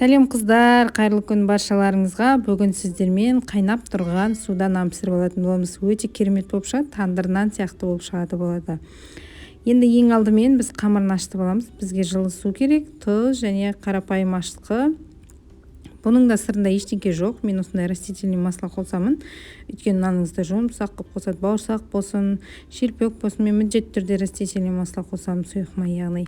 Сәлем қыздар, қайырлы күн баршаларыңызға. Бүгін сіздермен қайнап тұрған суда нан пісіріп алатын боламыз. Өте керемет болып шығады, тандыр нан сияқты болып шығады болады. Енді ең алдымен біз қамырын ашытып аламыз. Бізге жылы су керек, тұз және қарапайым ашытқы. Бұның да сырында ештеңке жоқ. Мен осындай растительный масло қосамын. Өйткені наныңызды жұмсақ қылып қосады, бауырсақ болсын, шелпек болсын. Мен міндетті түрде растительный масло қосамын, сұйық май яғни.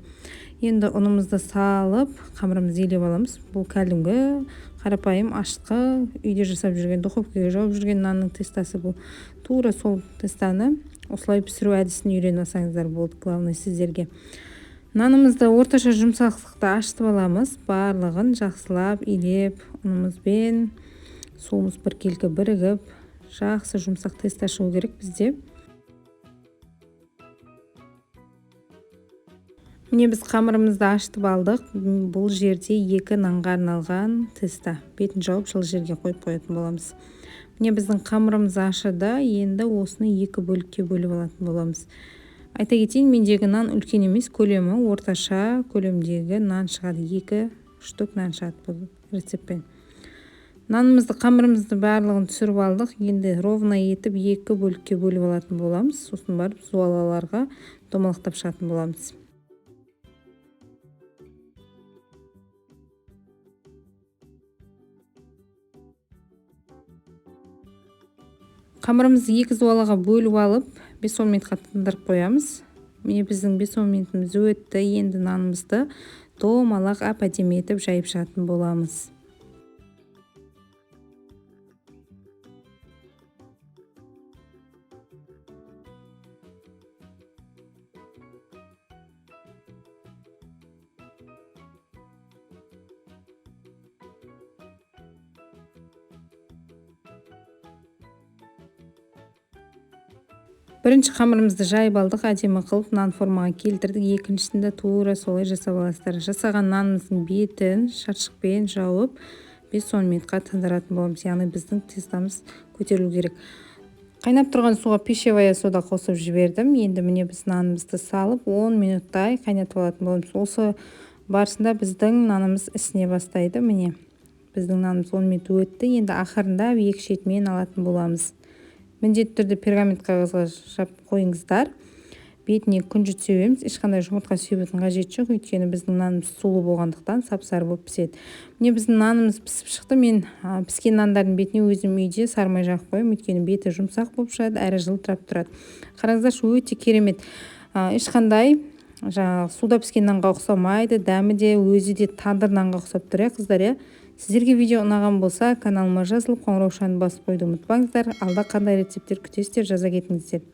Енді ұнымызды салып, қамырымызды илеп аламыз. Бұл кәдімгі қарапайым ашытқы, үйде жасап жүрген, духовкаға жауып жүрген нанның тестасы бұл. Тура сол тестаны осылай пісіру әдісін үйреніп алсаңыздар болды, главное сіздерге. Нанымызды орташа жұмсақтықта ашытып аламыз. Барлығын жақсылап илеп, ұнымызбен суымыз біркелкі бірігіп, жақсы жұмсақ теста шығу керек бізде. Міне біз қамырымызды ашытып алдық. Бұл жерде 2 нанға арналған теста. Бетін жауып жылы жерге қойып қоятын боламыз. Міне біздің қамырымыз ашыды. Енді осыны 2 бөлікке бөліп алатын боламыз. Айта кетейін, мендегі нан үлкен емес, көлемі орташа көлемдегі нан шығады. 2 штук нан шығады бұл рецептпен. Нанымызды, қамырымызды барлығын түсіріп алдық. Енді ровно етіп 2 бөлікке бөліп алатын боламыз. Сосын барып зуалаларға домалақтап шығатын боламыз. Қамырымызды 2 зуалаға бөліп алып, 5-10 минутқа тындырып қоямыз. Міне біздің 5-10 минутымыз өтті. Енді нанымызды домалақ әп-әдемі етіп жайып шығатын боламыз. Бірінші қамырымызды жайып алдық, әдемі қылып нан формаға келтірдік. Екіншісінде тура солай жасап аласыздар. Жасаған нанымыздың бетін шаршықпен жауып 5-10 минутқа тындыратын боламыз. Яғни біздің тестамыз көтерілу керек. Қайнап тұрған суға пищевая сода қосып жібердім. Енді міне біз нанымызды салып 10 минуттай қайнатып алатын боламыз. Осы барысында біздің нанымыз ісіне бастайды. Міне біздің нанымыз 10 минут өтті. Енді ақырында екі шетімен алатын боламыз. Міндетті түрде пергамент қағазға жап қойыңыздар. Бетіне күнжіт сеуеміз. Ешқандай жұмыртқа сеудің қажеті жоқ, өйткені біздің нанымыз сулы болғандықтан сап-сары болып піседі. Міне біздің нанымыз пісіп шықты. Мен піскен нандардың бетіне өзім үйде сармай жағып қоямын, өйткені беті жұмсақ болып шығады, әрі жылтырап тұрады. Қараңыздаршы, өте керемет. Ешқандай суда піскен нанға ұқсамайды, дәмі де өзі де тандыр нанға ұқсап тұр, қыздар. Сіздерге видео ұнаған болса, каналыма жазылып, қоңыраушаны басып қойды ұмытпаңыздар. Алда қандай рецепттер күтесіздер, жаза кетіңіздер.